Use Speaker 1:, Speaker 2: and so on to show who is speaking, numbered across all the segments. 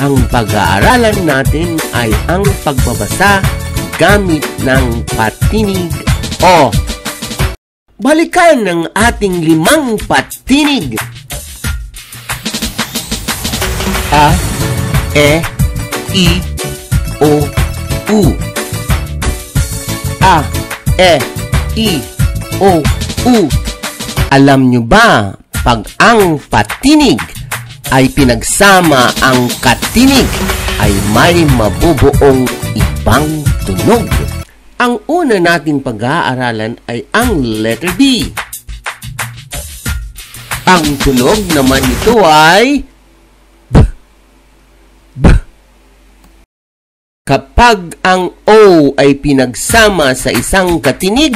Speaker 1: Ang pag-aaralan natin ay ang pagbabasa gamit ng patinig o. Balikan ng ating 5 patinig. A, E, I, O, U. A, E, I, O, U. Alam nyo ba, pag ang patinig ay pinagsama ang katinig, ay may mabubuong ibang tunog. Ang una nating pag-aaralan ay ang letter B. Ang tunog naman nito ay B. B. Kapag ang O ay pinagsama sa isang katinig,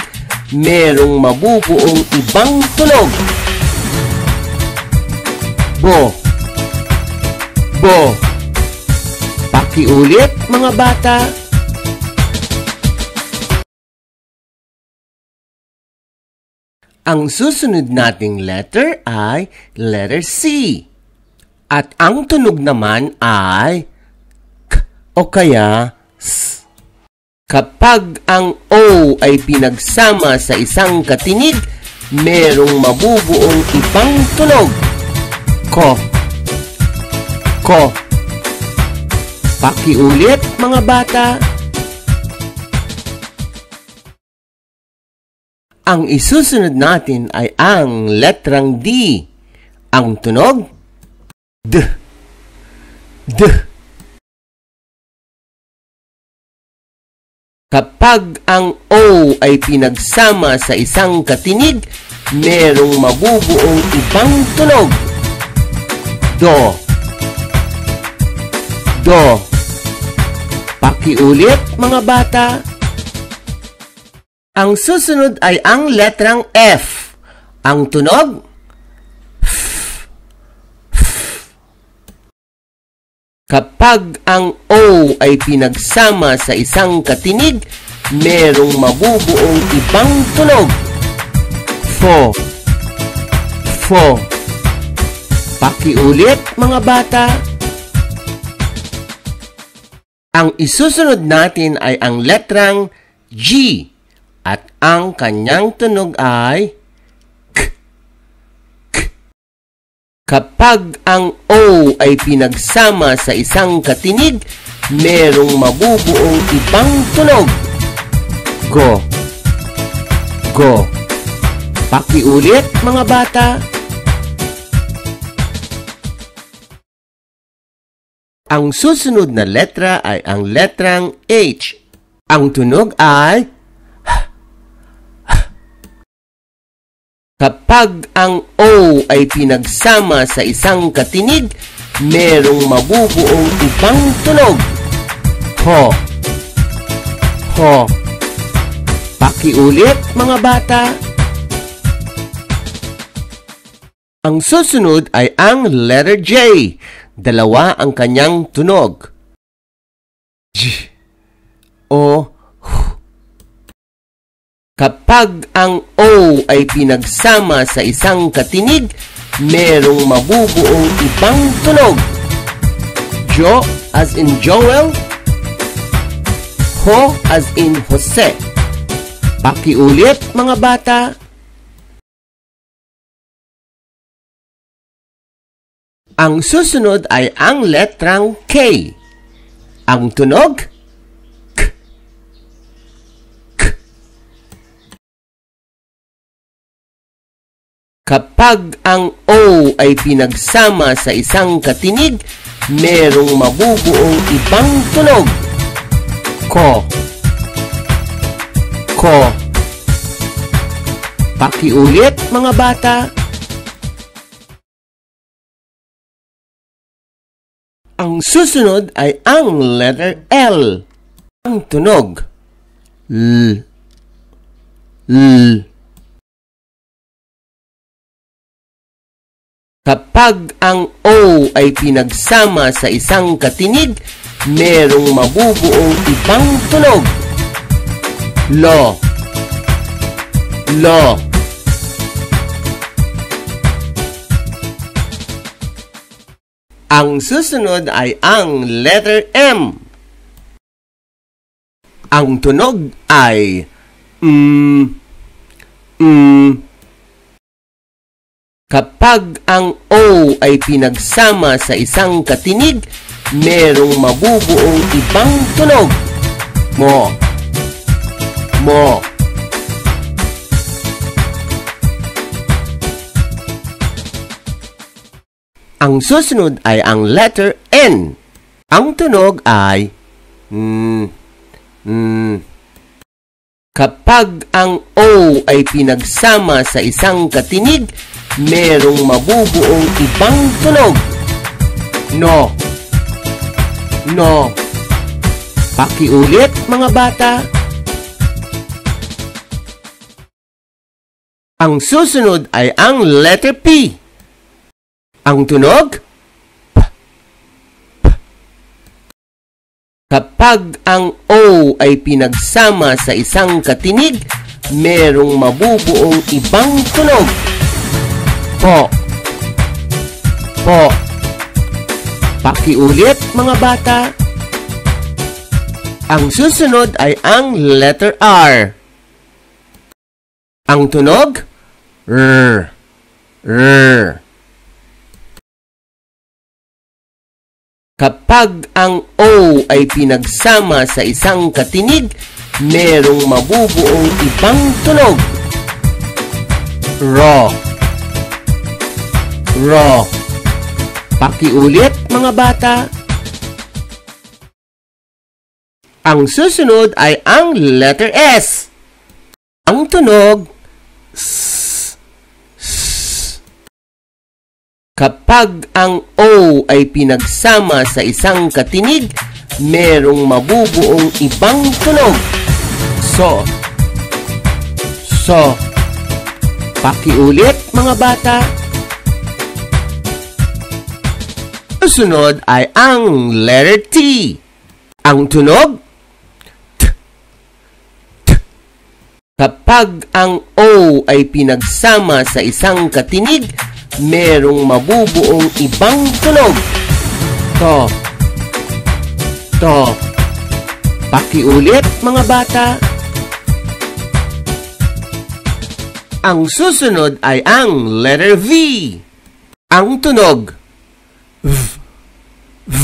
Speaker 1: merong mabubuong ibang tunog. Bo. Bo. Pakiulit, mga bata. Ang susunod nating letter ay letter C. At ang tunog naman ay K o kaya S. Kapag ang O ay pinagsama sa isang katinig, merong mabubuong ibang tunog. Ko. Ko. Pakiulit, mga bata. Ang isusunod natin ay ang letrang D. Ang tunog D. D. Kapag ang O ay pinagsama sa isang katinig, merong mabubuong ibang tunog. Do. Do. Pakiulit, mga bata. Ang susunod ay ang letrang F. Ang tunog F. F. Kapag ang O ay pinagsama sa isang katinig, merong mabubuong ibang tunog. Fo. Fo. Pakiulit, mga bata. Ang isusunod natin ay ang letrang G. At ang kanyang tunog ay K. K. Kapag ang O ay pinagsama sa isang katinig, merong mabubuong ibang tunog. Go. Go. Pakiulit, mga bata. Ang susunod na letra ay ang letrang H. Ang tunog ay Kapag ang O ay pinagsama sa isang katinig, merong mabubuong ibang tunog. Ho. Ho. Pakiulit, mga bata. Ang susunod ay ang letter J. Dalawa ang kanyang tunog. J. O. Kapag ang O ay pinagsama sa isang katinig, merong mabubuong ibang tunog. Jo as in Joel. Ho as in Jose. Pakiulit, mga bata. Ang susunod ay ang letrang K. Ang tunog K. K. Kapag ang O ay pinagsama sa isang katinig, merong mabubuong ibang tunog. Ko. Ko. Pakiulit, mga bata. Ang susunod ay ang letter L. Ang tunog L. L. Kapag ang O ay pinagsama sa isang katinig, merong mabubuong ibang tunog. Lo. Lo. Ang susunod ay ang letter M. Ang tunog ay Kapag ang O ay pinagsama sa isang katinig, merong mabubuong ibang tunog. Mo. Mo. Ang susunod ay ang letter N. Ang tunog ay Kapag ang O ay pinagsama sa isang katinig, merong mabubuong ibang tunog. No. No. Pakiulit, mga bata. Ang susunod ay ang letter P. Ang tunog? P. P. Kapag ang O ay pinagsama sa isang katinig, merong mabubuong ibang tunog. Po. Po. Pakiulit, mga bata. Ang susunod ay ang letter R. Ang tunog? R. R. Kapag ang O ay pinagsama sa isang katinig, merong mabubuong ibang tunog. Ro. Ro. Pakiulit, mga bata. Ang susunod ay ang letter S. Ang tunog, S. S. Kapag ang O ay pinagsama sa isang katinig, merong mabubuong ibang tunog. So. So. Pakiulit, mga bata. Susunod ay ang letter T. Ang tunog, T. T. Kapag ang O ay pinagsama sa isang katinig, merong mabubuong ibang tunog. To. To. Pakiulit, mga bata. Ang susunod ay ang letter V. Ang tunog, V. V.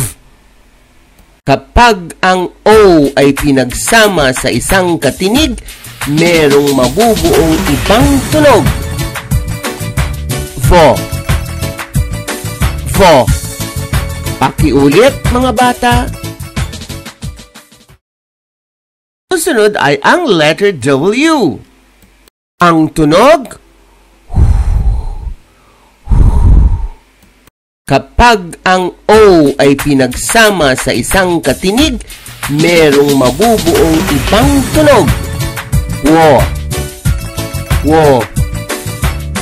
Speaker 1: Kapag ang O ay pinagsama sa isang katinig, merong mabubuong ibang tunog. Vo. Vo. Pakiulit, mga bata. Susunod ay ang letter W. Ang tunog, kapag ang O ay pinagsama sa isang katinig, merong mabubuong ibang tunog. Wo. Wo.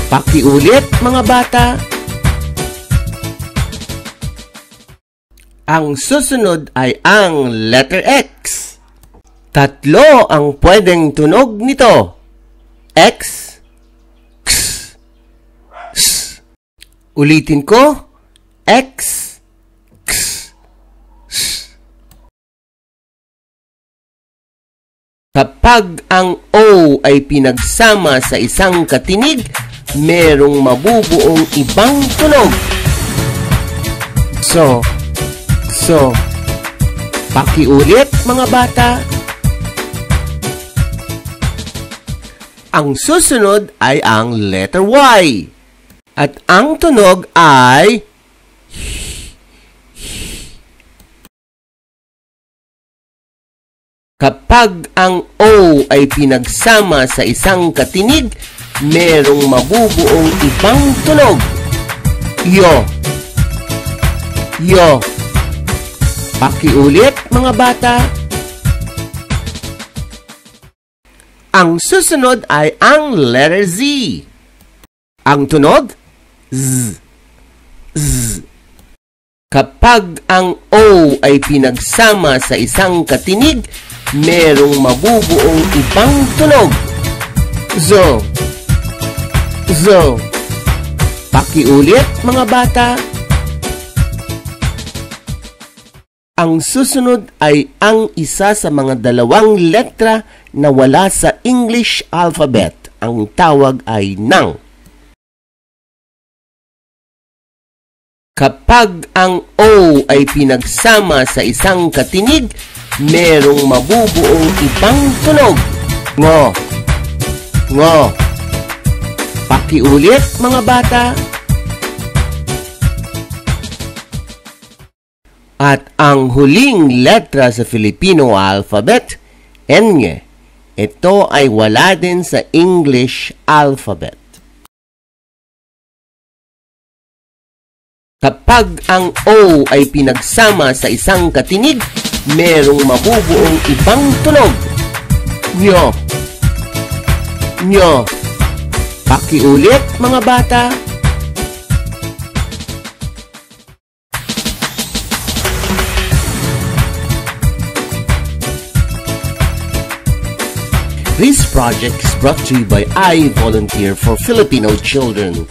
Speaker 1: Pakiulit, mga bata. Ang susunod ay ang letter X. Tatlo ang pwedeng tunog nito. X, X, X. Ulitin ko. X, X, X. Kapag ang O ay pinagsama sa isang katinig, merong mabubuong ibang tunog. So. So. Pakiulit, mga bata. Ang susunod ay ang letter Y. At ang tunog ay kapag ang O ay pinagsama sa isang katinig, merong mabubuong ibang tunog. Yo. Yo. Pakiulit, mga bata. Ang susunod ay ang letter Z. Ang tunog, Z. Z. Kapag ang O ay pinagsama sa isang katinig, merong mabubuong ibang tunog. Zo. Zo. Pakiulit, mga bata. Ang susunod ay ang isa sa mga dalawang letra na wala sa English alphabet. Ang tawag ay nang. Kapag ang O ay pinagsama sa isang katinig, merong mabubuong ibang tunog. Ngo. Ngo. Pakiulit, mga bata. At ang huling letra sa Filipino alphabet, N. Ito ay wala din sa English alphabet. Kapag ang O ay pinagsama sa isang katinig, merong mabubuong ibang tunog. Nyo. Nyo. Pakiulit, mga bata. This project is brought to you by I Volunteer for Filipino Children.